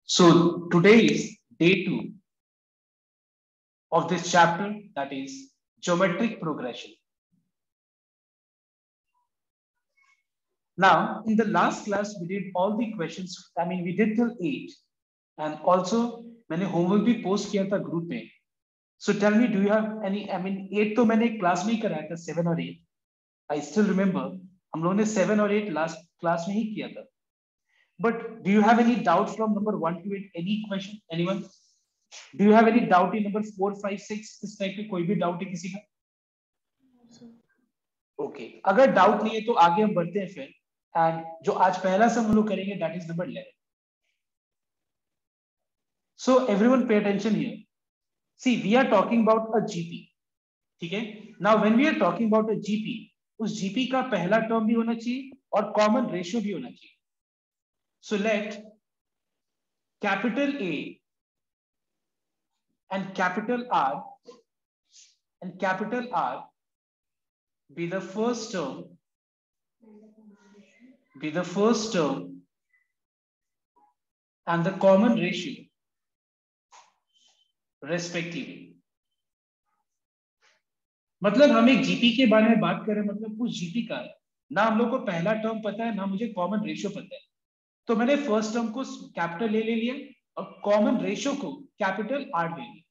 So today is day 2 of this chapter, that is geometric progression. Now, in the last class, we did all the questions. We did till 8, and also मैंने homework भी post किया था group में. So tell me, do you have any? 8 तो मैंने class में ही कराया था, 7 और 8. I still remember. हम लोगों ने 7 और 8 last class में ही किया था. But do you have any doubt from number 1 to 8? Any question? Anyone? Do you have any doubt in number 4, 5, 6? इस टाइप के कोई भी डाउट है किसी का? ओके, अगर डाउट नहीं है तो आगे हम बढ़ते हैं फिर. एंड जो आज पहला सम हम लोग करेंगे that is number 11. So everyone pay attention here. See, we are talking about a GP. ठीक है. Now when we are talking about a GP, उस जीपी का पहला टर्म भी होना चाहिए और कॉमन रेशियो भी होना चाहिए. So let capital A and capital R be the first term and the common ratio respectively. मतलब हम एक जीपी के बारे में बात कर रहे हैं, मतलब उस जीपी का ना हम लोग को पहला टर्म पता है ना मुझे कॉमन रेशियो पता है. तो मैंने फर्स्ट टर्म को कैपिटल ए ले लिया और कॉमन रेशियो को कैपिटल आर ले लिया.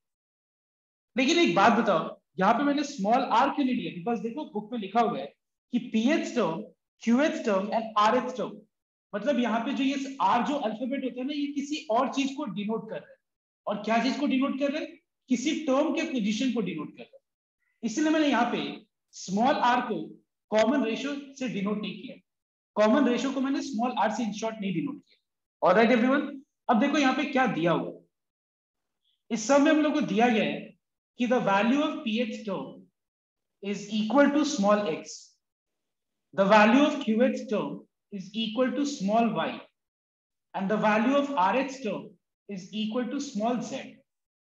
लेकिन एक बात बताओ, यहाँ पे मैंने स्मॉल आर क्यों नहीं लिया? बिकॉज देखो बुक में लिखा हुआ है कि pth term, qth term and rth term. मतलब यहाँ पे जो ये आर जो अल्फाबेट होता है ना, ये किसी और चीज को डिनोट कर रहा है. और क्या चीज को डिनोट कर रहा है? किसी टर्म के पोजीशन को डिनोट कर रहा है. इसलिए मैंने यहाँ पे स्मॉल आर को कॉमन रेशियो से डिनोट नहीं किया. कॉमन रेशियो को मैंने स्मॉल आर से इन शॉर्ट नहीं डिनोट किया. Alright everyone. अब देखो यहाँ पे क्या दिया हुआ है. इस सब में हम लोग को दिया गया है कि the value of pH term is equal to small x, the value of QH term is equal to small y, and the value of RH term is equal to small z.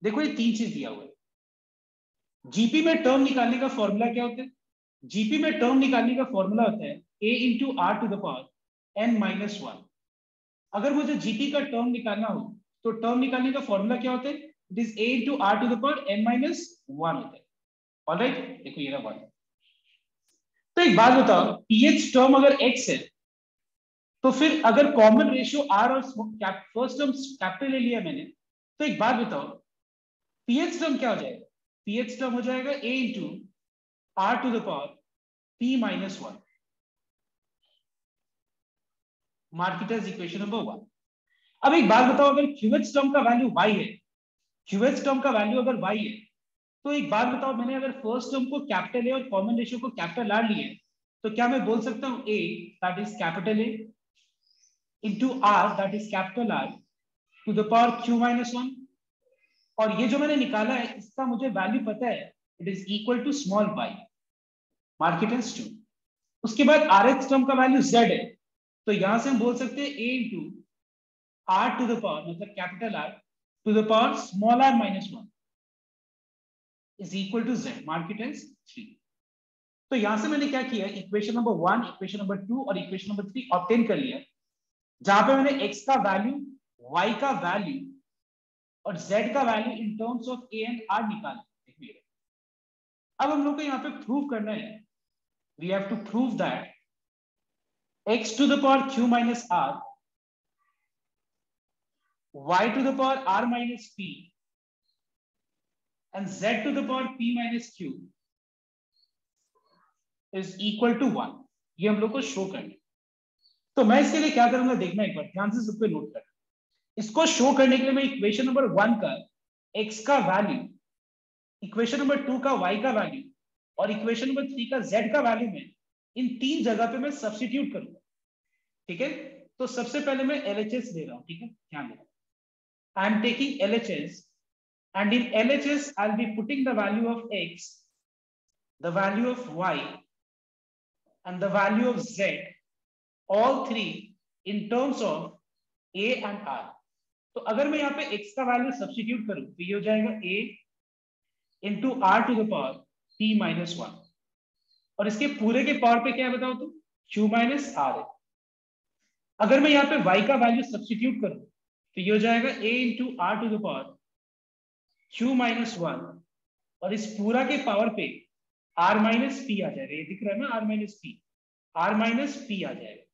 देखो ये तीन चीज दिया हुआ है. GP में term निकालने का फॉर्मूला क्या होता है? जीपी में टर्म निकालने का फॉर्मूला होता है a into r to the power n minus 1. अगर मुझे जीपी का टर्म निकालना हो तो टर्म निकालने का फॉर्मूला क्या होता है? It is a into r to the power n minus 1 होता है. ऑलराइट, देखो ये रहा 1. तो एक बात बताओ, पीएच टर्म अगर x है तो फिर अगर कॉमन रेशियो r और फर्स्ट टर्म कैपिटल ले लिया मैंने, तो एक बात बताओ पीएच टर्म क्या हो जाएगा? पीएच टर्म हो जाएगा a into r to the power p minus 1. Mark it as equation number 1. अब एक बात बताओ, अगर क्यूएच टर्म का वैल्यू y है, क्यूएच टर्म का वैल्यू अगर y है, तो एक बात बताओ, मैंने अगर फर्स्ट टर्म को कैपिटल ए और कॉमन रेशियो को कैपिटल आर लिए तो क्या मैं बोल सकता हूं a that is capital A into R that is capital R to the power q minus 1. और ये जो मैंने निकाला है इसका मुझे वैल्यू पता है, it is equal to small y. Mark it as 2. उसके बाद आर एच टर्म का वैल्यू z है, तो यहां से हम बोल सकते हैं a into are to the power मतलब capital R to the power small R minus 1 is equal to z. मार्केटर्स 3. तो यहां से मैंने क्या किया, इक्वेशन नंबर 1, इक्वेशन नंबर 2 और इक्वेशन नंबर 3 ऑब्टेन कर लिया, जहां पे मैंने x का वैल्यू, y का वैल्यू और z का value in terms of a and r निकाला. देखिए अब हम लोग को यहां पे प्रूव करना है, we have to prove that x to the power q minus r, y to the power r minus p and z to the power p minus q is equal to 1. ये हम लोग को show करना है. तो मैं इसके लिए क्या करूंगा, देखना एक बार ध्यान से, सब पे नोट करना. इसको शो करने के लिए मैं इक्वेशन नंबर 1 का x का वैल्यू, इक्वेशन नंबर 2 का y का वैल्यू और इक्वेशन नंबर 3 का z का वैल्यू में इन तीन जगह पे मैं सब्स्टिट्यूट करूंगा. ठीक है. तो सबसे पहले मैं LHS ले रहा हूं. ठीक है, ध्यान देना. I am taking LHS and in LHS I'll be putting the value of x, the value of y and the value of z, all three in terms of a and r. तो अगर मैं यहाँ पे x का value substitute करूं तो ये हो जाएगा a into r to the power p minus 1 और इसके पूरे के पावर पे क्या है बताओ तो q माइनस r है. अगर मैं यहाँ पे y का वैल्यू सब्स्टिट्यूट करूं तो ये हो जाएगा a into are to the power q minus 1, और इस पूरा के पावर पे r माइनस पी आ जाएगा, ये दिख रहा है ना, r minus P, r minus P आ जाएगा।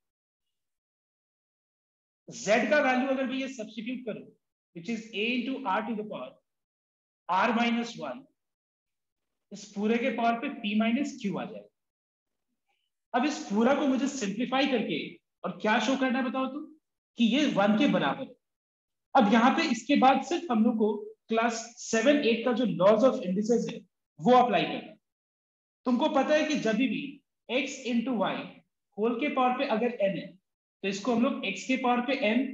z का वैल्यू अगर मैं ये सब्स्टिट्यूट करूं, which is a into are to the power r minus 1, इस पूरे के पावर पे p माइनस क्यू आ जाएगा। अब इस पूरा को मुझे सिंप्लीफाई करके और क्या शो करना है बताओ तो, कि ये 1 के बराबर है। अब यहाँ पे इसके बाद सिर्फ हम लोग को क्लास 7-8 का जो लॉज ऑफ इंडिसेस है वो अप्लाई करना है। तुमको पता है कि जब भी x इंटू वाई होल के पावर पे अगर n है, तो इसको हम लोग x के पावर पे n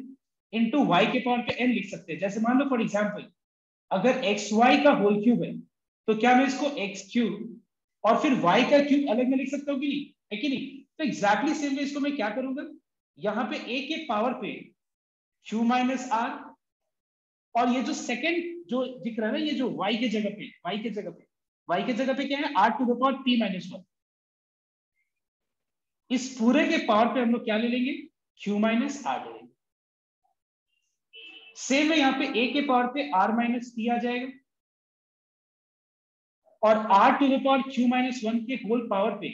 इंटू वाई के पावर पे n लिख सकते हैं। जैसे मान लो फॉर एग्जाम्पल, अगर एक्स वाई का होल क्यूब है, तो क्या मैं इसको एक्स क्यूब और फिर y का क्यूब अलग में लिख सकता हूँ कि नहीं, है कि नहीं? तो एग्जैक्टली सेम वे इसको मैं क्या करूंगा, यहाँ पे a के पावर पे q माइनस आर, और ये जो सेकंड जो दिख रहा है ना, ये जो y के जगह पे, y के जगह पे क्या है, r to the power p minus 1, इस पूरे के पावर पे हम लोग क्या ले लेंगे, q माइनस आर ले लेंगे। सेम है, यहाँ पे a के पावर पे r माइनस p आ जाएगा, और r to the power q minus 1 के होल पावर पे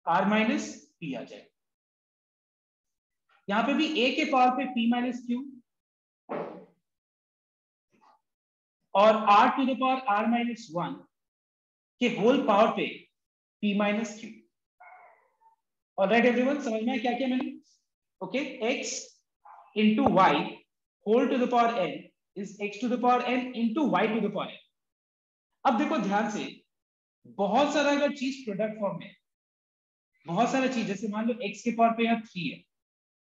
r माइनस p आ जाएगा। यहाँ पे भी a के पावर पे p माइनस क्यू और r to the power r minus 1 के होल पावर पे p minus q. Alright everyone, समझ में क्या क्या मैंने, okay, x into y whole to the power n is x to the power n into y to the power n। अब देखो ध्यान से, बहुत सारा अगर चीज प्रोडक्ट फॉर्म में, बहुत सारा चीज, जैसे मान लो x के पावर पे यहाँ 3 है,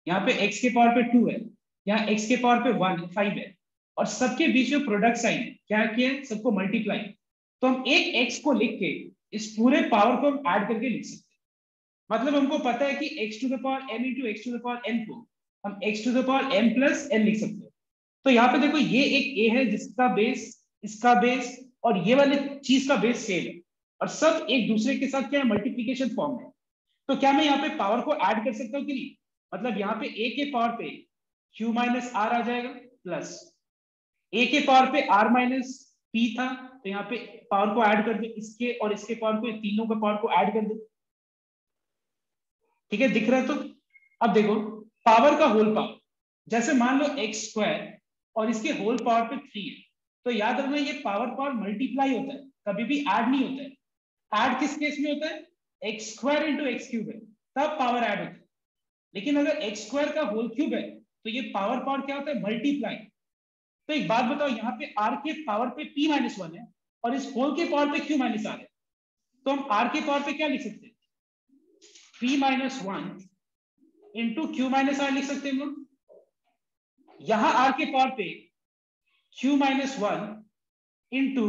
यहाँ पे x के पावर पे 2 है, यहाँ x के पावर पे 5 है, और सबके बीच में प्रोडक्ट साइन है, क्या किया, सबको मल्टीप्लाई, तो हम एक x को लिख के इस पूरे पावर को हम ऐड करके लिख सकते हैं। मतलब हमको पता है कि x to the power m into x to the power n को हम x to the power m plus n लिख सकते हैं। तो यहाँ पे देखो ये एक a है जिसका बेस, इसका बेस और ये वाली चीज का बेस सेम है, और सब एक दूसरे के साथ क्या है, मल्टीप्लीकेशन फॉर्म है। तो क्या मैं यहाँ पे पावर को ऐड कर सकता हूँ कि नहीं, मतलब यहाँ पे a के पावर पे q माइनस आर आ जाएगा, प्लस a के पावर पे r माइनस p था, तो यहाँ पे पावर को ऐड कर दो, इसके और इसके पावर को, तीनों के पावर को ऐड कर दो, ठीक है, दिख रहा है? तो अब देखो पावर का होल पावर, जैसे मान लो एक्स स्क्वायर और इसके होल पावर पे 3 है, तो याद रखना ये पावर पावर मल्टीप्लाई होता है, कभी भी ऐड नहीं होता है। ऐड किस केस में होता है, x square into x cube है, तब पावर ऐड होता है। लेकिन अगर एक्स स्क्वायर का होल क्यूब है, तो ये पावर पावर क्या होता है, मल्टीप्लाई। तो एक बात बताओ, यहाँ पे आर के पावर पे p माइनस 1 है और इस होल के पावर पे q माइनस आर है, तो हम आर के पावर पे क्या लिख सकते हैं, p minus 1 into Q minus r लिख सकते हैं हम लोग। यहां आर के पावर पे q minus 1 into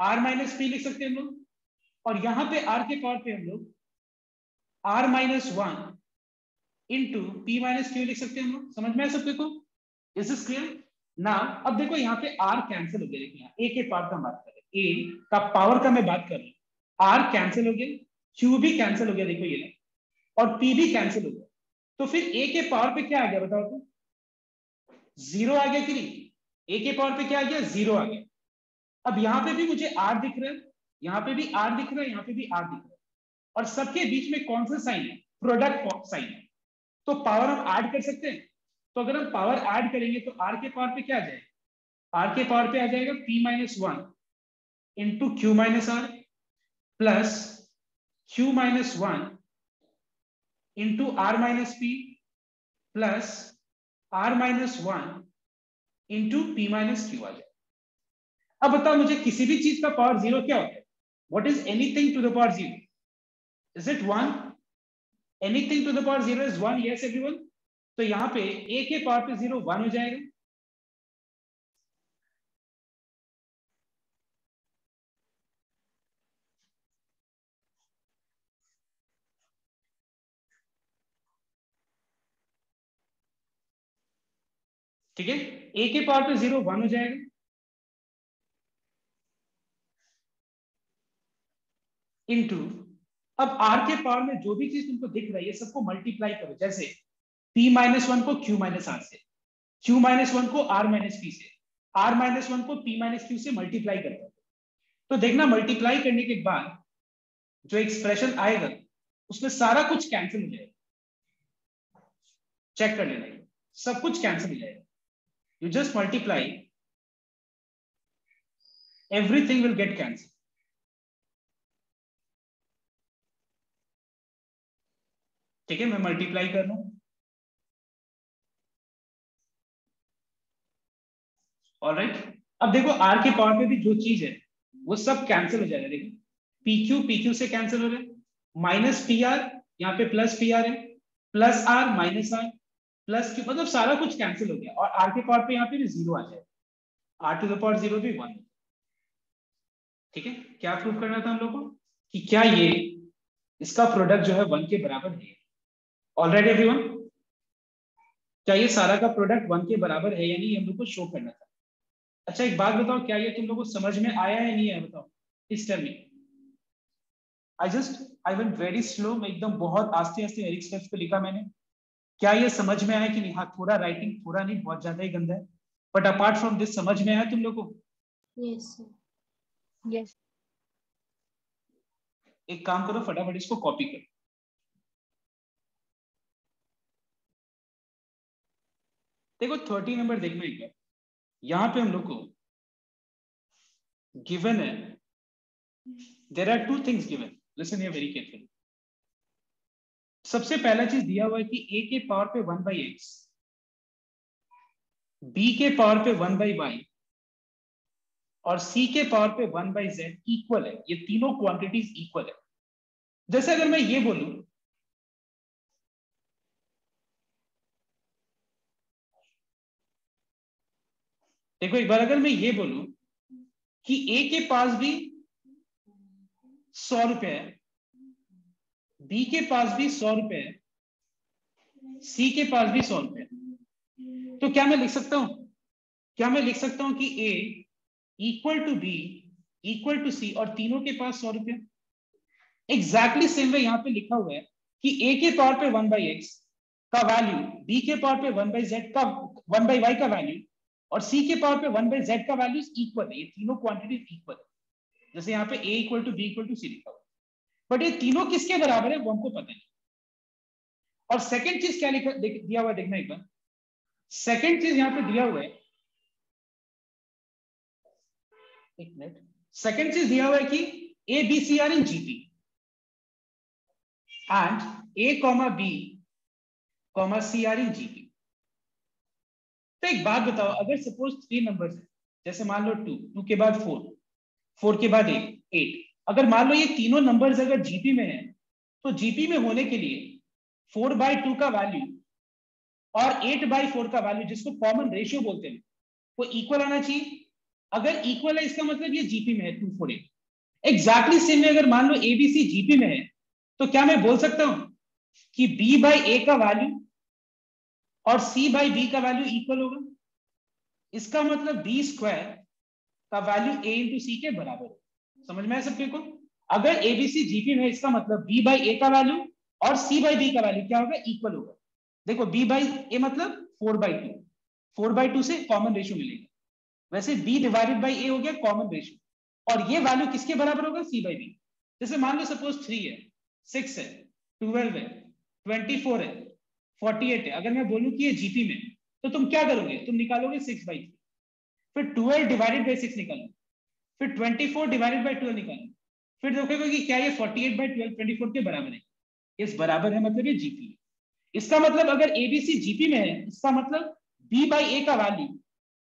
are minus p लिख सकते हैं हम लोग, और यहां पे आर के पावर पे हम लोग r minus 1 into P minus q लिख सकते हैं हम लोग। समझ में आया सबके को, इज दिस क्लियर ना? अब देखो यहाँ पे r कैंसिल हो गया, देखिए यहाँ a के पावर का बात कर रहे हैं, a का पावर का मैं बात कर रहा हूँ, r कैंसिल हो गया, q भी कैंसिल हो गया, देखो ये, और p भी कैंसिल हो गया, तो फिर a के पावर पे क्या आ गया बताओ तो, 0 आ गया कि नहीं? a के पावर पे क्या आ गया, 0 आ गया। अब यहाँ पे भी मुझे r दिख रहा है, यहाँ पे भी r दिख रहा है, यहाँ पे भी r दिख रहा है, और सबके बीच में कौन सा साइन है, प्रोडक्ट साइन है, तो पावर हम ऐड कर सकते हैं। तो अगर हम पावर ऐड करेंगे तो r के पावर पे क्या आ जाएगा, r के पावर पे आ जाएगा p minus 1 into Q minus are plus q minus 1 into are minus P plus r minus 1 into P minus Q आ जाए। अब बताओ मुझे, किसी भी चीज का पावर 0 क्या होता है, what is anything to the power 0, is it 1? Anything to the power 0 is 1, yes everyone. तो यहाँ पे a के पावर पे 0 1 हो जाएगा, ठीक है, a के पावर पे 0 1 हो जाएगा, इनटू, अब r के पावर में जो भी चीज तुमको दिख रही है सबको मल्टीप्लाई करो, जैसे p माइनस 1 को q माइनस आर से, Q माइनस वन को R माइनस पी से, R माइनस वन को P माइनस क्यू से मल्टीप्लाई करता हूं, तो देखना मल्टीप्लाई करने के बाद जो एक्सप्रेशन आएगा उसमें सारा कुछ कैंसिल हो जाएगा। चेक कर लेना, सब कुछ कैंसिल हो जाएगा। You just multiply, everything will get cancel. ठीक है, मैं मल्टीप्लाई कर रहा हूं। ऑलराइट, अब देखो आर के पावर पे भी जो चीज है वो सब कैंसिल हो जाएगा। देखो पी क्यू से कैंसिल हो रहा है, माइनस पी आर, यहाँ पे प्लस पी आर है, plus r minus are plus q, मतलब सारा कुछ कैंसिल हो गया। और आर के पावर पे यहाँ पे भी जीरो आ जाएगा, r to the power zero भी वन। ठीक है, क्या प्रूव करना था हम लोग को कि क्या ये इसका प्रोडक्ट जो है वन के बराबर है। ऑलराइट एवरीवन, क्या ये सारा का प्रोडक्ट वन के बराबर है या नहीं, हम लोग को शो करना था। अच्छा एक बात बताओ, क्या ये तुम लोग को समझ में आया है नहीं है, बताओ इस टर्म में। आई वेंट वेरी स्लो, मैं एकदम बहुत आस्ते आस्ते एरिक स्टेप्स पे लिखा मैंने। क्या ये समझ में आया कि नहीं? हाँ थोड़ा राइटिंग, थोड़ा नहीं बहुत ज्यादा ही गंदा है, बट अपार्ट फ्रॉम दिस समझ में आया तुम लोग को? Yes yes. एक काम करो, फटाफट इसको कॉपी करो। देखो 30 नंबर देखना एक बार, यहां पे हम लोग को गिवन है, there are two things given, listen here very carefully. सबसे पहला चीज दिया हुआ है कि a के पावर पे 1/x, b के पावर पे 1/y और c के पावर पे 1/z इक्वल है। ये तीनों क्वांटिटीज इक्वल है। जैसे अगर मैं ये बोलूं, देखो एक बार अगर मैं ये बोलूं कि a के पास भी 100 रुपए है, b के पास भी 100 रुपए है, c के पास भी 100 रुपए है, तो क्या मैं लिख सकता हूं, क्या मैं लिख सकता हूं कि a equal to b equal to c और तीनों के पास 100 रुपए? एग्जैक्टली सेम वे यहां पे लिखा हुआ है कि a के पावर पे 1/x का वैल्यू, b के पावर पे 1/z का 1/y का वैल्यू और c के पावर पे 1/z का वैल्यू इक्वल है। ये तीनों क्वांटिटीज इक्वल है। जैसे यहाँ पे a equal to b equal to c लिखा हुआ है, बट ये तीनों किसके बराबर है वो हमको पता नहीं। और सेकंड चीज क्या लिखा दिया हुआ है, देखना एक बार। सेकंड चीज यहाँ पे दिया हुआ है, एक मिनट, सेकंड चीज दिया हुआ है कि a b c are in GP and a b c are in GP. तो एक बात बताओ, अगर सपोज 3 नंबर्स है, जैसे मान लो 2 के बाद 4 के बाद 8, अगर मान लो ये तीनों नंबर्स अगर जीपी में है, तो जीपी में होने के लिए 4/2 का वैल्यू और 8/4 का वैल्यू, जिसको कॉमन रेशियो बोलते हैं, वो इक्वल आना चाहिए। अगर इक्वल है इसका मतलब ये जीपी में है 248। एग्जैक्टली सेम में अगर मान लो एबीसी जीपी में है, तो क्या मैं बोल सकता हूं कि b/a का वैल्यू और c/b का वैल्यू इक्वल होगा? इसका मतलब b स्क्वायर का वैल्यू a इंटू सी के बराबर है। समझ में आया सबके को? अगर एबीसी जीपी में है, इसका मतलब b/a का वैल्यू और c/b का वैल्यू क्या होगा? इक्वल होगा। देखो b/a मतलब 4/2, 4/2 से कॉमन रेशियो मिलेगा, वैसे b डिवाइडेड बाई a हो गया कॉमन रेशियो, और ये वैल्यू किसके बराबर होगा? c/b। जैसे मान लो सपोज 3 है, 6 है, 12 है, 24 है, 48 है, अगर मैं बोलूं कि ये जीपी में, तो तुम क्या करोगे? तुम निकालोगे 6/3, फिर 12 डिवाइडेड बाई 6 निकालो, फिर 24 डिवाइडेड बाई 12 निकालो, फिर देखोगे कि क्या ये 48/12 24 के बराबर है? इस बराबर है, मतलब ये जीपी। इसका मतलब अगर एबीसी जीपी में है, इसका मतलब b/a का वैल्यू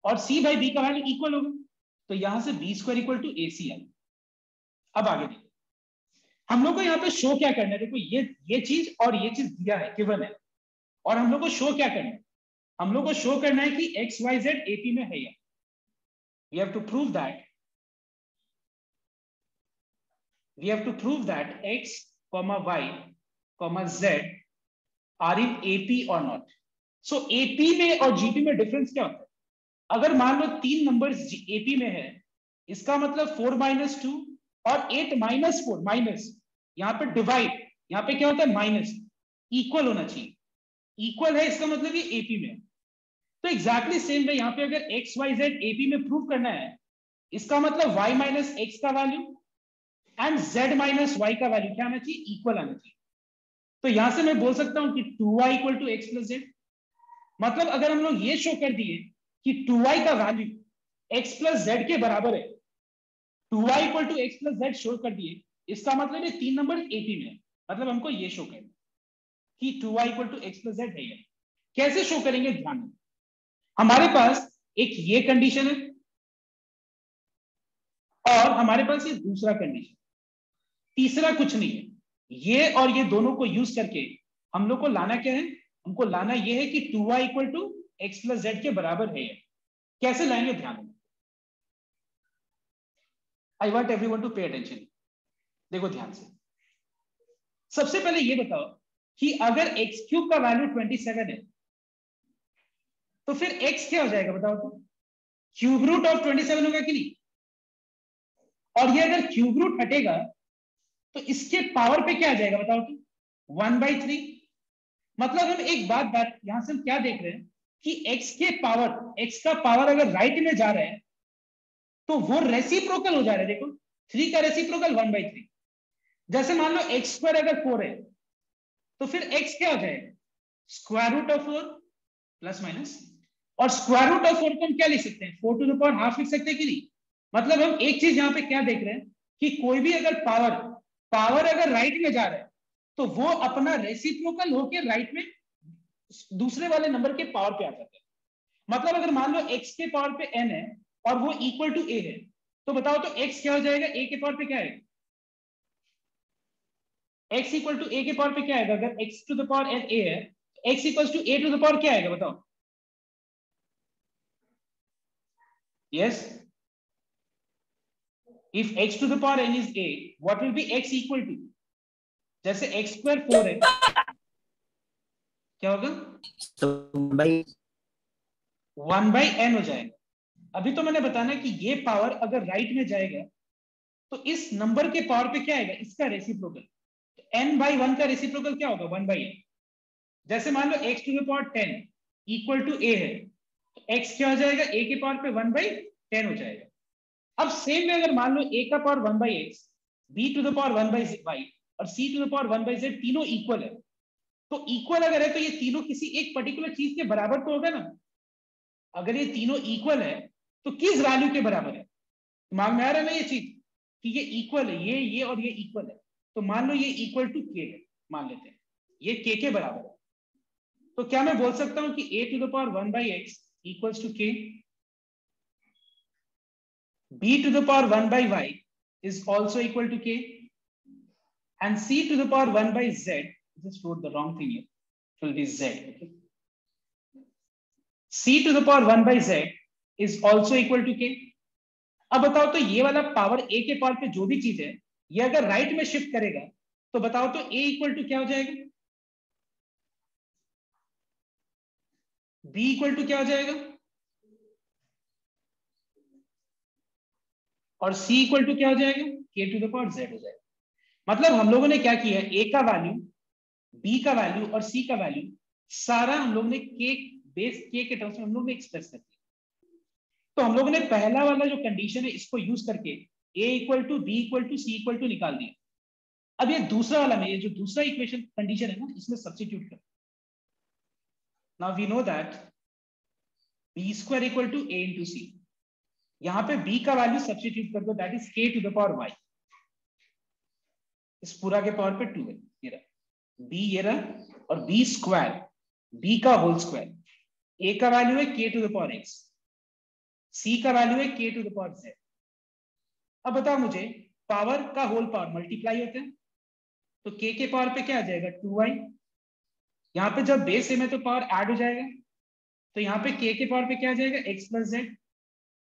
और c/b का वैल्यू इक्वल होगा, तो यहां से b square equal to ac आई। अब आगे देखो, हम लोग को यहाँ पे शो क्या करना है। देखो ये चीज और ये चीज दिया है, गिवन है, और हम लोग को शो क्या करना है? हम लोग को शो करना है कि XYZ AP में है या। we have to prove that X, Y, Z are in AP or not. So AP में और GP में डिफरेंस क्या होता है? अगर मान लो 3 नंबर्स AP में है, इसका मतलब 4-2 और 8-4 माइनस, यहाँ पे डिवाइड, यहाँ पे क्या होता है? माइनस। इक्वल होना चाहिए, इक्वल है इसका मतलब ये AP में। तो एग्जैक्टली सेम वे यहाँ पे अगर एक्स वाई जेड एपी में प्रूव करना है, इसका मतलब y माइनस एक्स का value and z minus y का वैल्यू क्या आना चाहिए, इक्वल आना चाहिए। तो यहां से मैं बोल सकता हूं कि 2y equal to x plus z. मतलब अगर हम लोग ये शो कर दिए कि 2y का वैल्यू x प्लस जेड के बराबर है, 2y equal to x plus z show कर दिए, इसका मतलब ये 3 नंबर एपी में है। मतलब हमको ये शो करना कि 2y equal to x plus z है। कैसे शो करेंगे, ध्यान दें, हमारे पास एक ये कंडीशन है और हमारे पास ये दूसरा कंडीशन, तीसरा कुछ नहीं है। ये और ये दोनों को यूज करके हम लोग को लाना क्या है, हमको लाना ये है कि 2y equal to x plus z के बराबर है। कैसे लाएंगे, ध्यान दें। I want everyone to pay attention. देखो ध्यान से, सबसे पहले ये बताओ कि अगर एक्स क्यूब का वैल्यू 27 है तो फिर एक्स क्या हो जाएगा, बताओ तो। क्यूब रूट ऑफ 27 होगा कि नहीं। और ये अगर क्यूब रूट हटेगा तो इसके पावर पे क्या आ जाएगा, बताओ तो, 1/3। मतलब हम एक बात यहां से हम क्या देख रहे हैं कि x के पावर, x का पावर अगर राइट में जा रहा है तो वो रेसिप्रोकल हो जा रहा है। देखो 3 का रेसिप्रोकल 1/3। जैसे मान लो एक्स स्क्वायर अगर 4 है तो फिर x क्या हो जाएगा, square root of 4 plus minus. और स्क्वायर रूट ऑफ 4 को हम क्या लिख सकते हैं, 4 टू द पावर हाफ लिख सकते हैं कि नहीं। मतलब हम एक चीज यहाँ पे क्या देख रहे हैं कि कोई भी अगर पावर अगर राइट में जा रहा है तो वो अपना रेसिप्रोकल होकर राइट में दूसरे वाले नंबर के पावर पे आ जाता है। मतलब अगर मान लो x के पावर पे n है और वो इक्वल टू a है, तो बताओ तो x क्या हो जाएगा, a के पावर पे क्या है, x इक्वल टू a के पावर पे क्या आएगा। अगर x to the power n a है तो x equal to a to the power क्या आएगा, बताओ। Yes, if x to the power n is a, what will be x equal to, जैसे x स्क्वायर 4 है, क्या होगा, 1/n हो जाएगा। अभी तो मैंने बताना कि ये पावर अगर राइट में जाएगा तो इस नंबर के पावर पे क्या आएगा, इसका रेसिप्रोकल। तो n/1 का रेसिप्रोकल क्या होगा, 1/n। जैसे मान लो x to the power 10 equal to a है, तो x क्या हो जाएगा, a के पावर पे 1/10 हो जाएगा। अब सेम में अगर मान लो a का power 1/x, b to the power 1/y और c to the power 1/z तीनों इक्वल है, तो इक्वल अगर है तो ये तीनों किसी एक पर्टिकुलर चीज के बराबर तो होगा ना। अगर ये तीनों इक्वल है तो किस वैल्यू के बराबर है, दिमाग में आ रहा है ना ये चीज कि ये इक्वल है, ये और ये इक्वल है। तो मान लो ये इक्वल टू k है, मान लेते हैं ये k के बराबर है। तो क्या मैं बोल सकता हूं कि a to the power 1/x equals to k, b to the power 1/y is also equal to k, and c to the power 1/z, just wrote the wrong thing here, it will be z, okay? c to the power 1/z is also equal to k. अब बताओ तो ये वाला power a के power पे जो भी चीज है ये अगर राइट में शिफ्ट करेगा तो बताओ तो a इक्वल टू क्या हो जाएगा, b इक्वल टू क्या हो जाएगा और c इक्वल टू क्या हो जाएगा, k to the power z हो जाएगा। मतलब हम लोगों ने क्या किया है, a का वैल्यू, b का वैल्यू और c का वैल्यू सारा हम लोग ने k बेस k के टर्म्स में हम लोग ने एक्सप्रेस कर दिया। तो हम लोगों ने पहला वाला जो कंडीशन है इसको यूज करके a equal to b equal to c equal to निकाल दिया। अब ये दूसरा वाला में, ये जो दूसरा इक्वेशन कंडीशन है ना, इसमें सब्स्टिट्यूट कर। Now we know that b square equal to a into c। यहां पे b का वैल्यू सब्स्टिट्यूट कर दो, that is k to the power y। इस पूरा के पावर पे 2 है, ये रहा b, ये रहा, और b स्क्वायर, b का होल स्क्वायर, a का वैल्यू है k to the power x, c का वैल्यू है k to the power z। अब बताओ मुझे, पावर का होल पावर मल्टीप्लाई होते हैं तो k के पावर पे क्या आ जाएगा, 2y। यहाँ पे जब बेस सेम है तो पावर ऐड हो जाएगा, तो यहाँ पे k के पावर पे क्या आ जाएगा, x प्लस जेड।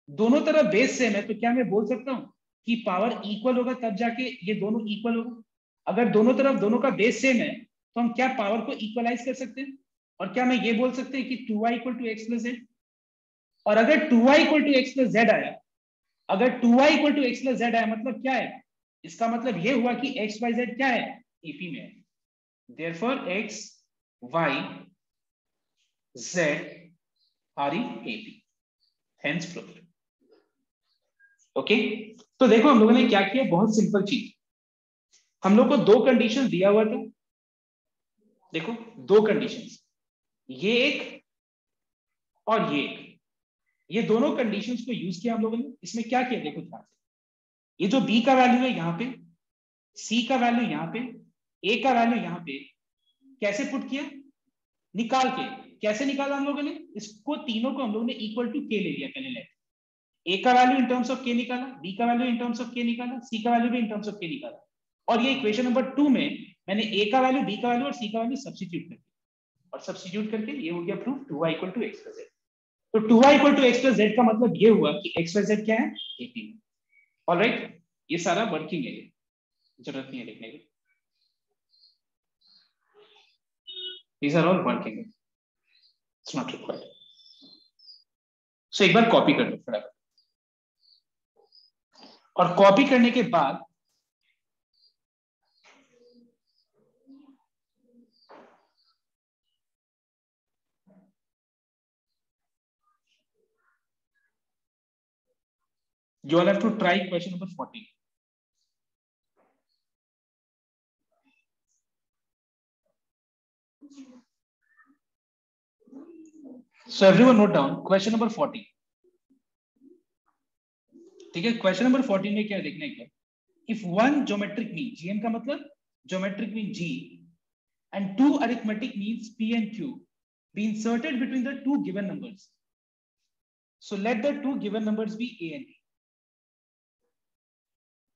दोनों तरफ बेस सेम है तो क्या मैं बोल सकता हूँ कि पावर इक्वल होगा, तब जाके ये दोनों इक्वल होगा। अगर दोनों तरफ दोनों का बेस सेम है तो हम क्या पावर को इक्वलाइज कर सकते हैं, और क्या मैं ये बोल सकते हैं कि 2y equal to x plus z. और अगर 2y equal to x plus z आया, अगर 2y equal to x plus z आया मतलब क्या है, इसका मतलब ये हुआ कि एक्स वाई जेड क्या है, एपी में है। Therefore x y z REAP, hence proved. Okay तो देखो हम लोगों ने क्या किया, बहुत सिंपल चीज, हम लोग को दो कंडीशन दिया हुआ था, देखो दो कंडीशंस, ये एक और ये एक, ये दोनों कंडीशंस को यूज किया हम लोगों ने। इसमें क्या किया देखो ध्यान से, ये जो बी का वैल्यू है यहाँ पे, सी का वैल्यू यहाँ पे, ए का वैल्यू यहाँ पे, कैसे पुट किया, निकाल के, कैसे निकाला हम लोगों ने, इसको तीनों को हम लोगों ने इक्वल टू के ले लिया पहले लेट, ए का वैल्यू इन टर्म्स ऑफ के निकाला, बी का वैल्यू इन टर्म्स ऑफ के निकाला, सी का वैल्यू भी इन टर्म्स ऑफ के निकाला, और ये इक्वेशन नंबर 2 में मैंने ए का वैल्यू, बी का वैल्यू और सी का वैल्यू सब्स्टिट्यूट कर दिया, और सब्स्टिट्यूट करके ये हो गया proof 2y equal to x plus z. तो 2y equal to x plus z का मतलब ये हुआ कि एक्स प्लस जेड क्या है, 18। ऑलराइट, ये सारा वर्किंग है, जरूरत नहीं है लिखने की, these are all working, it's not required। so एक बार कॉपी कर लो फटाफट, और कॉपी करने के बाद you all have to try question number 14। so everyone note down question number 14। ठीक है, क्वेश्चन नंबर 14 में क्या देखना है, क्या, if one geometric mean, GM का मतलब geometric mean G, and two arithmetic means p and q be inserted between the two given numbers, so let the two given numbers be a and b,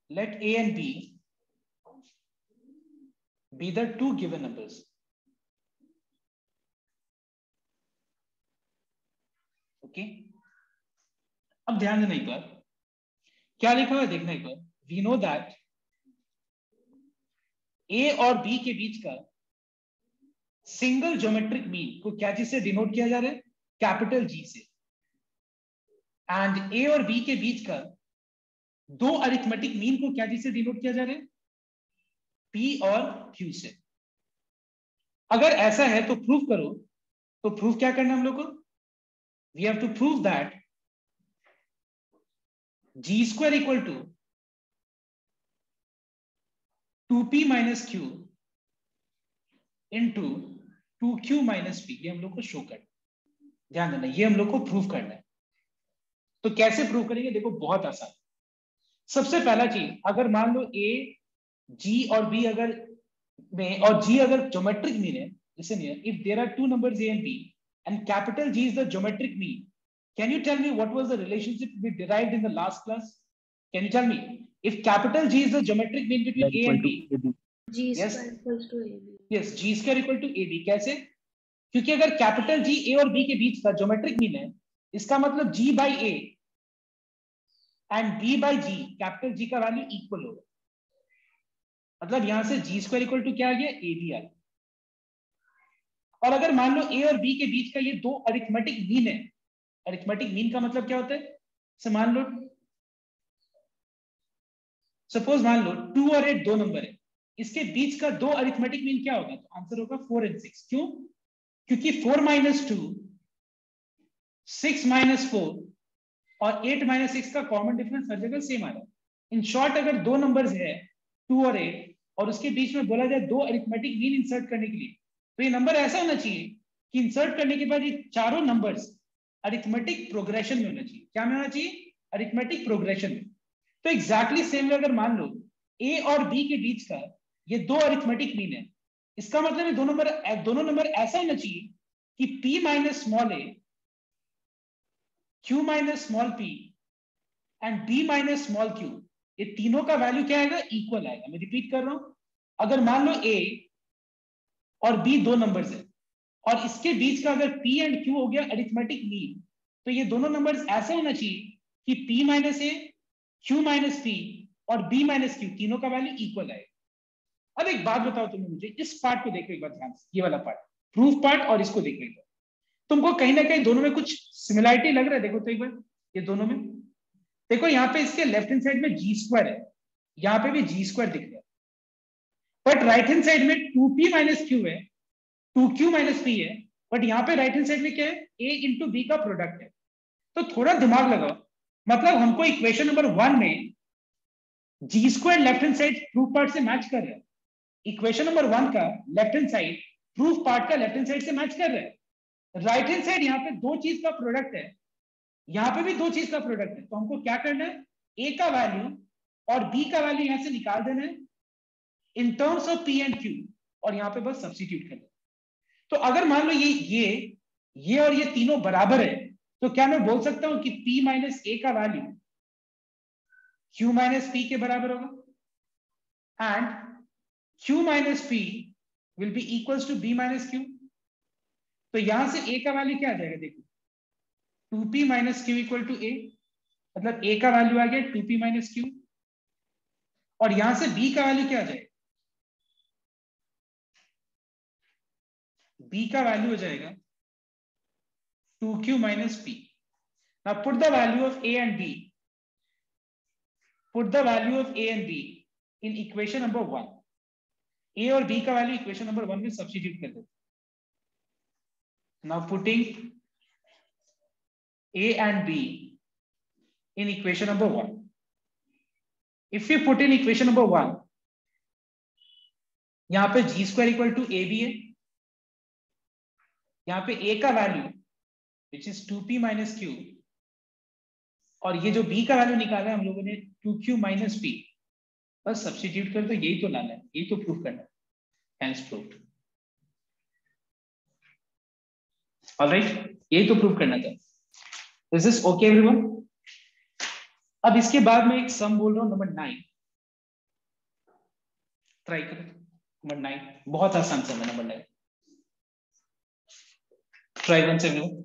let a and b be the two given numbers। Okay, अब ध्यान देना एक बार क्या लिखा हुआ है, देखना एक बार, वी नो दैट ए और बी के बीच का सिंगल ज्योमेट्रिक मीन को क्या चीज से डिनोट किया जा रहा है, कैपिटल जी से, एंड ए और बी के बीच का दो अरिथमेटिक मीन को क्या चीज से डिनोट किया जा रहा है, पी और क्यू से। अगर ऐसा है तो प्रूफ करो, तो प्रूफ क्या करना हम लोग को, we have to prove that g square equal to 2p minus q into 2q minus p, ये हम लोग को शो करना, ध्यान देना ये हम लोग को प्रूव करना है। तो कैसे प्रूव करेंगे, देखो बहुत आसान, सबसे पहला चीज, अगर मान लो ए, जी और बी अगर में, और जी अगर ज्योमेट्रिक मीन है, listen here, if there are two numbers a and b and capital G is the geometric mean, can you tell me what was the relationship we derived in the last class? Can you tell me if capital G is the geometric mean between a and b? G yes square equals to AB। yes, G square equal to AB। कैसे, क्योंकि अगर capital G A और B के बीच का geometric mean है, इसका मतलब G by A and B by G, capital G का वैल्यू इक्वल होगा, मतलब यहां से G स्क्वायर इक्वल टू क्या आ गया, AB आ गया। और अगर मान लो ए और बी के बीच का ये दो अरिथमेटिक मीन है, अरिथमेटिक मीन का मतलब क्या होता है, मान लो सपोज मान लो 2 और 8 दो नंबर है, इसके बीच का दो अरिथमेटिक मीन क्या होगा, तो आंसर होगा 4 and 6। क्यों, क्योंकि 4 minus 2, 6 minus 4 और 8 minus 6 का कॉमन डिफरेंस हर जगह सेम आ रहा है। इन शॉर्ट अगर दो नंबर्स है 2 और 8 और उसके बीच में बोला जाए दो अरिथमेटिक मीन इंसर्ट करने के लिए, तो ये नंबर ऐसा होना चाहिए कि इंसर्ट करने के बाद ये चारों नंबर्स अरिथमेटिक प्रोग्रेशन में होना चाहिए। क्या में होना चाहिए, अरिथमेटिक प्रोग्रेशन में। तो एग्जैक्टली सेम वे अगर मान लो ए और बी के बीच का ये दो अरिथमेटिक मीन है, इसका मतलब ये दोनों नंबर ऐसा होना चाहिए कि p minus small A, q minus small p and b minus small q, ये तीनों का वैल्यू क्या आएगा, इक्वल आएगा। मैं रिपीट कर रहा हूं, अगर मान लो a और b दो नंबर्स है और इसके बीच का अगर p एंड q हो गया अरिथमेटिक मीन, तो ये दोनों नंबर्स ऐसे होना चाहिए कि p माइनस ए, q माइनस p और b माइनस q तीनों का वैल्यू इक्वल आएगा। अब एक बात बताओ तुम्हें, मुझे इस पार्ट को देखो एक बार ध्यान से, ये वाला पार्ट प्रूफ पार्ट, और इसको देखो एक बार, तुमको कहीं ना कहीं दोनों में कुछ सिमिलरिटी लग रहा है। देखो तो एक बार ये दोनों में देखो, यहाँ पे इसके लेफ्ट हैंड साइड में जी स्क्वायर है, यहाँ पे भी जी स्क्वायर दिख रहा है, बट राइट हैंड साइड में 2p माइनस क्यू है, 2q माइनस p है बट यहाँ पे राइट हैंड साइड में क्या है, a इंटू बी का प्रोडक्ट है। तो थोड़ा दिमाग लगाओ, मतलब हमको इक्वेशन नंबर 1 में G square left hand side proof part से मैच कर रहा है, इक्वेशन नंबर 1 का left hand side proof part का लेफ्ट हैंड साइड से मैच कर रहा है। राइट हैंड साइड यहाँ पे दो चीज का प्रोडक्ट है, यहाँ पे भी दो चीज का प्रोडक्ट है। तो हमको क्या करना है, ए का वैल्यू और बी का वैल्यू यहां से निकाल देना है in terms of P and Q, और यहाँ पे बस सब्स्टिट्यूट करना है। तो अगर मान लो ये और ये तीनों बराबर है, तो क्या मैं बोल सकता हूं कि P माइनस ए का वैल्यू Q माइनस P के बराबर होगा, and Q minus P will be equals to B minus Q। तो यहां से A का वैल्यू क्या आ जाएगा, देखो 2P minus Q equal to A, मतलब A का वैल्यू आ गया 2P माइनस Q, और यहां से B का वैल्यू क्या आ जाएगा, B का वैल्यू हो जाएगा 2Q minus P. Now put the value of A and B. Put the value of A and B in equation number 1. A और B का वैल्यू इक्वेशन नंबर 1 में सब्स्टिट्यूट कर देते। Now putting A and B in equation number 1. If we put in equation number 1, यहाँ पे G square equal to AB है, यहाँ पे A का value which is 2P minus Q, और ये जो B का वैल्यू निकाला है हम लोगों ने 2Q minus P, बस सब्स्टिट्यूट कर, तो यही तो लाना है, यही तो प्रूफ करना है। Hence proved. All right, यही तो प्रूफ करना था। Is this okay everyone? अब इसके बाद मैं एक सम बोल रहा हूं, नंबर 9, ट्राई करो। नंबर 9 बहुत आसान सम है, नंबर 9 ट्राई वन से everyone,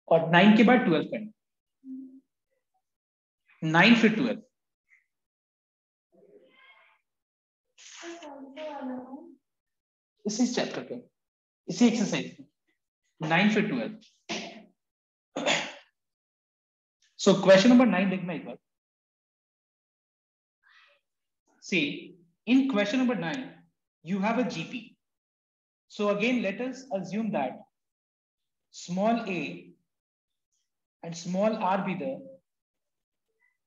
और 9 के बाद 12 करना, 9 फिर 12, इसी चैप्टर पे, इसी एक्सरसाइज में 9 फिर 12। सो क्वेश्चन नंबर 9 देखना एक बार। See, in question number 9 you have a GP. So again let us assume that small a and small r be the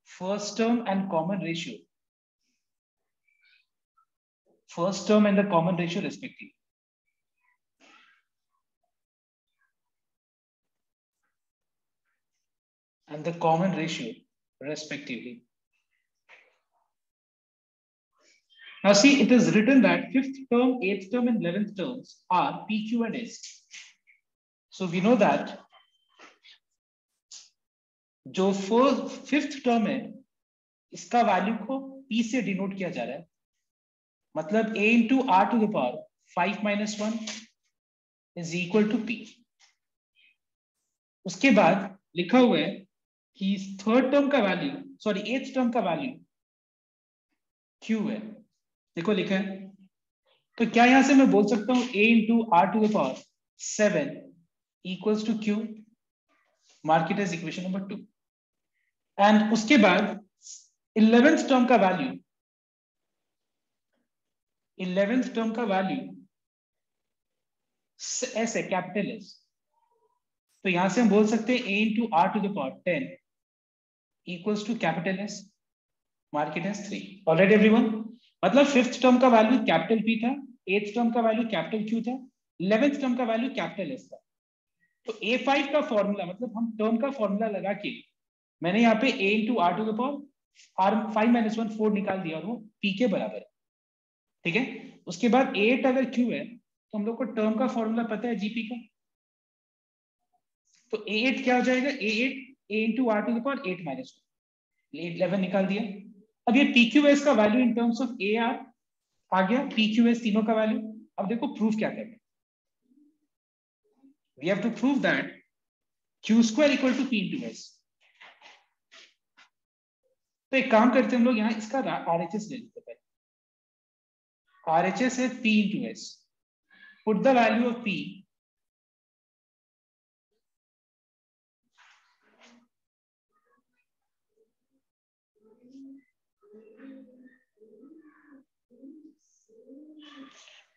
first term and common ratio, first term and the common ratio respectively. And the common ratio respectively. Now see, it is written that 5th term, 8th term and 11th terms are P, Q and S. So we know that जो 5th term है इसका value को P से denote किया जा रहा है, मतलब A into R to the power 5 minus 1 is equal to P. उसके बाद लिखा हुआ है कि 3rd term का वैल्यू, सॉरी 8th term का वैल्यू Q है, देखो लिखा है। तो क्या यहां से मैं बोल सकता हूं A into R to the power 7 equals to Q, mark it as equation number 2. And उसके बाद 11th टर्म का वैल्यू, 11th टर्म का वैल्यू एस है, कैपिटल एस। तो यहां से हम बोल सकते हैं A into R to the power 10 equals to capital S, mark it as 3। Alright everyone, मतलब 5th टर्म का वैल्यू कैपिटल P था, 8th टर्म का वैल्यू कैपिटल Q था, 11th टर्म का वैल्यू कैपिटल एस था। तो A5 का formula, मतलब हम टर्म का फॉर्मूला लगा के मैंने यहाँ पे A into R to the power R 5 minus 1 4 निकाल दिया, और वो P के बराबर है, ठीक है। उसके बाद 8 अगर Q है तो हम लोग को टर्म का फॉर्मूला पता है GP का, तो A8 क्या हो जाएगा, A8 A into R to the power 8 minus 1, 11 निकाल दिया। अब ये PQS का value in terms of AR आ गया, PQS तीनों का वैल्यू। अब देखो प्रूफ क्या करना है, we have to prove that Q square equal to P into S। तो एक काम करते हैं हम लोग, यहाँ इसका RHS ले लेते हैं। RHS है P into S, put the value of P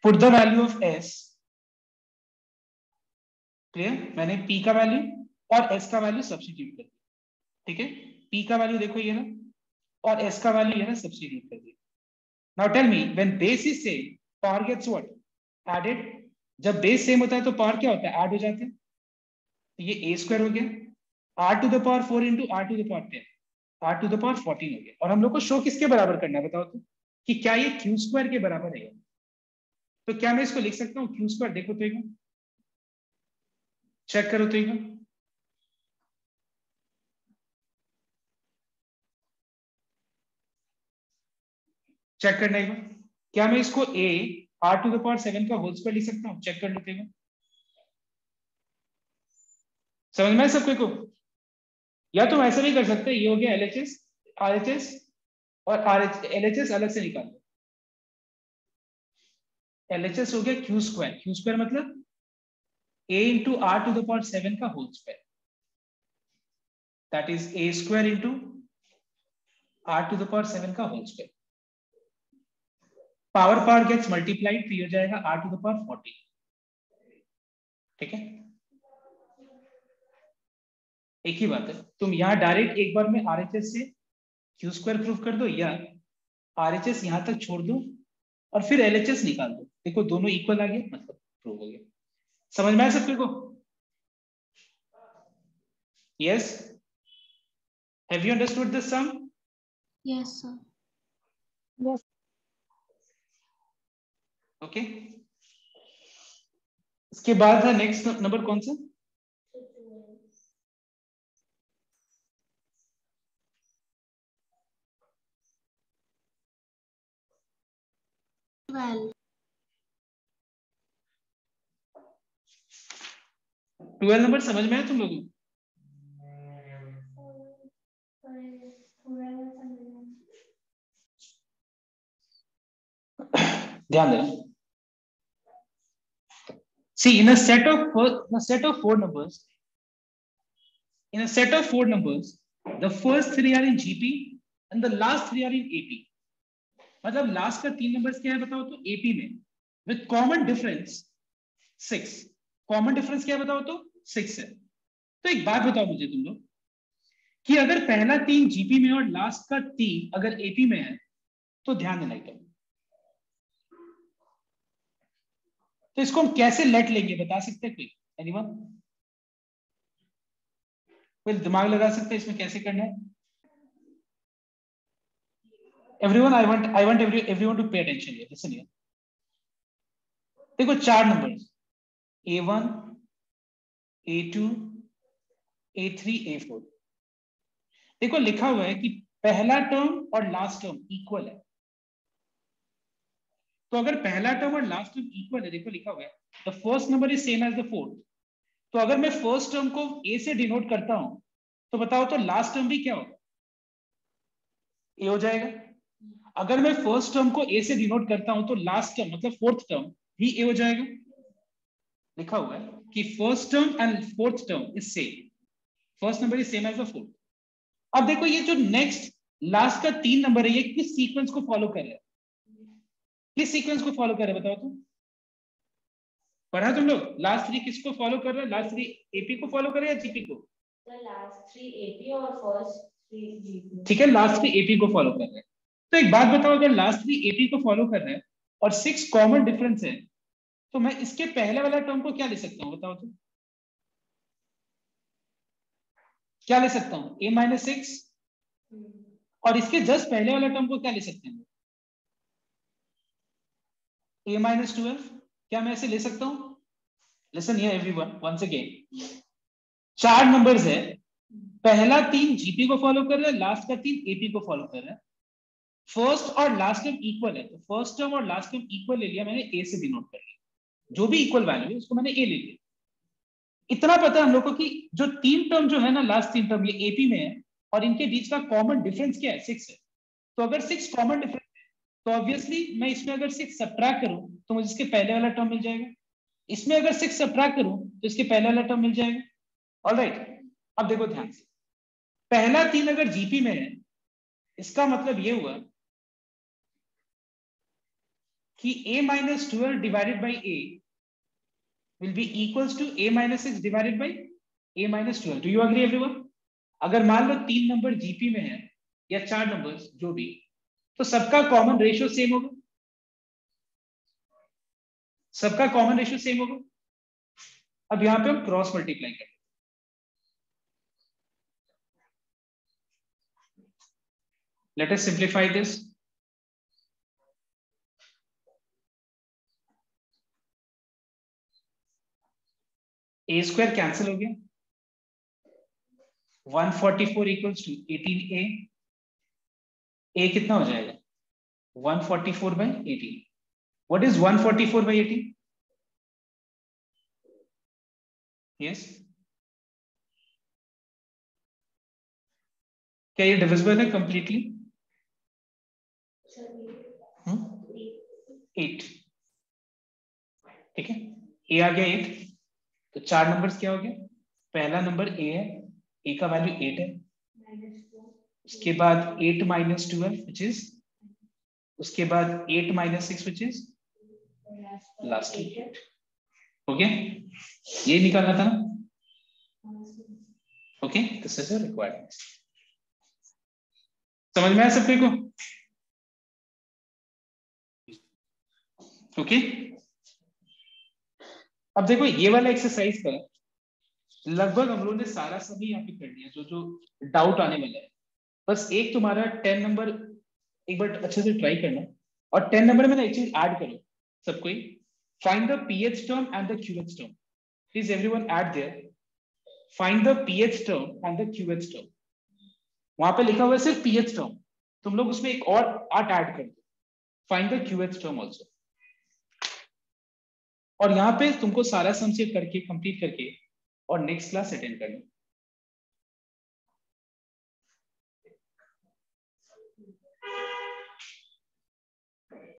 put the value of S clear? मैंने पी का वैल्यू और एस का वैल्यू सब्स्टिट्यूट कर दिया, ठीक है? पी का वैल्यू देखो ये ना, और एस का वैल्यू ये ना सब्स्टिट्यूट कर दिया। Now tell me, when base is same, power gets what? Added. जब बेस सेम होता है तो पावर क्या होता है? ऐड हो जाते हैं। तो ये ए स्क्वायर हो गया, r to the power 4 into are to the power 10, r to the power 14 हो गया। और हम लोग को शो किसके बराबर करना है बताओ तो, कि क्या ये क्यू स्क्वायर के बराबर है? तो क्या मैं इसको लिख सकता हूँ क्यू स्क्वायर? देखो तो एक चेक करो तो एक चेक करना एक बार। क्या मैं इसको a r to the power 7 का होल स्क्वायर लिख सकता हूँ? चेक कर लेते हैं। समझ में सबको को? या तो ऐसा भी कर सकते हैं, ये हो गया एलएचएस, आरएचएस और आरएच एलएचएस अलग से निकाल दो। एलएचएस हो गया क्यू स्क्वायर, क्यू स्क्वायर मतलब A into are to the power 7 का whole square, that is A square into are to the power 7 का whole square. Power power gets multiplied, तो ये हो जाएगा आर टू द पावर 40, ठीक है? एक ही बात है, तुम यहां डायरेक्ट एक बार में आरएचएस से क्यू स्क्वायर प्रूव कर दो, या आरएचएस यहां तक छोड़ दो और फिर एलएचएस निकाल दो। देखो दोनों इक्वल आ गए, मतलब प्रूव हो गया। समझ में आया सबके को? Yes, have you understood this sum? Yes, sir. Yes. Okay, इसके बाद है नेक्स्ट नंबर कौन सा? 12. 12 नंबर समझ में आया तुम लोगों को? ध्यान देना। See, in a set of four numbers, the first three are in GP and the last three are in AP. मतलब लास्ट का 3 नंबर्स क्या है बताओ तो? AP में, with common difference 6. Common difference क्या है बताओ तो? 6 है। तो एक बात बताओ मुझे तुम लोग, कि अगर पहला 3 जीपी में और लास्ट का 3 अगर एपी में है, तो ध्यान देना एकदम। तो इसको हम कैसे लेट लेंगे बता सकते हैं कोई? एनीवन? कोई दिमाग लगा सकते हैं इसमें कैसे करना है? Everyone, I want everyone to pay attention here, listen here. देखो 4 numbers A1, A2, A3, A4। देखो लिखा हुआ है कि पहला टर्म और लास्ट टर्म इक्वल है। तो अगर पहला टर्म और लास्ट टर्म इक्वल है, देखो लिखा हुआ है the first number is same as the fourth. तो अगर मैं फर्स्ट टर्म को ए से डिनोट करता हूं, तो बताओ तो लास्ट टर्म भी क्या होगा? ए हो जाएगा। अगर मैं फर्स्ट टर्म को ए से डिनोट करता हूं, तो लास्ट टर्म मतलब फोर्थ टर्म भी ए हो जाएगा। लिखा हुआ है कि first term and fourth term is same, first number is same as the fourth. अब देखो ये जो नेक्स्ट लास्ट का 3 नंबर है, ये किस सीक्वेंस को फॉलो कर रहा है? किस सीक्वेंस को फॉलो कर रहा है बताओ तो? पढ़ा तुम लोग? लास्ट 3 किसको फॉलो कर रहा है? लास्ट 3 एपी को फॉलो कर रहा है या जीपी को? लास्ट 3 एपी और फर्स्ट 3 जीपी। ठीक है, लास्ट 3 एपी को फॉलो कर रहा है। तो एक बात बताओ, अगर लास्ट 3 एपी को फॉलो कर रहा है और 6 कॉमन डिफरेंस है, तो मैं इसके पहले वाला टर्म को क्या ले सकता हूं बताओ तो? क्या ले सकता हूं? a minus 6। और इसके जस्ट पहले वाला टर्म को क्या ले सकते हैं? a minus 12। क्या मैं ऐसे ले सकता हूं? Listen here everyone once again, 4 numbers है, पहला 3 जीपी को फॉलो कर रहा है, लास्ट का 3 एपी को फॉलो कर रहा है। फर्स्ट और लास्ट टर्म इक्वल है, तो फर्स्ट टर्म और लास्ट टर्म इक्वल ले लिया मैंने, ए से डिनोट कर लिया। जो भी इक्वल वैल्यू है उसको मैंने ए ले लिया। इतना पता है हम लोग को कि जो 3 टर्म जो है ना, लास्ट 3 टर्म ये एपी में है, और इनके बीच का कॉमन डिफरेंस क्या है? 6 है। तो अगर 6 कॉमन डिफरेंस है, तो ऑब्वियसली मैं इसमें अगर 6 सब्ट्रैक्ट करूं, तो मुझे इसके पहले वाला टर्म मिल जाएगा। इसमें अगर 6 सब्ट्रैक्ट करूं, तो इसके पहले वाला टर्म मिल जाएगा। ऑलराइट, अब देखो ध्यान से, पहला 3 अगर जीपी में है, इसका मतलब ये हुआ कि a minus 12 divided by a will be equals to a minus 6 divided by a minus 12. Do you agree everyone? अगर मान लो 3 नंबर जीपी में है या 4 नंबर्स जो भी, तो सबका कॉमन रेशियो सेम होगा, सबका कॉमन रेशियो सेम होगा। अब यहां पे हम क्रॉस मल्टीप्लाई करें, let us simplify this. a square cancel हो गया, 144 इक्वल्स टू 18a, a कितना हो जाएगा 144 by 18. What is 144 by 18? Yes, क्या ये डिविजिबल है कंप्लीटली? 8, ठीक है, a आ गया 8, तो 4 नंबर्स क्या हो गया, पहला नंबर a है, a का वैल्यू 8 है, उसके बाद 8 minus 12 which is, उसके बाद 8 minus 6 which is लास्ट 8, हो गया, ये निकालना था ना। Okay, this is a requirement. समझ में आया सबके को? ओके, अब देखो ये वाला एक्सरसाइज का लगभग हम लोगों ने सारा सभी यहाँ पे कर लिया, जो जो डाउट आने वाला है। बस एक तुम्हारा 10 नंबर एक बार अच्छे से ट्राई करना, और 10 नंबर में ना एक चीज ऐड करो सबको ही, find the PH term and the QH term. Please everyone add there, find the PH term and the QH term. वहां पे लिखा हुआ है सिर्फ पीएच टर्म, तुम लोग उसमें एक और 8 ऐड कर दो, find the QH term also. और यहाँ पे तुमको सारा सम से करके कंप्लीट करके और नेक्स्ट क्लास अटेंड करना।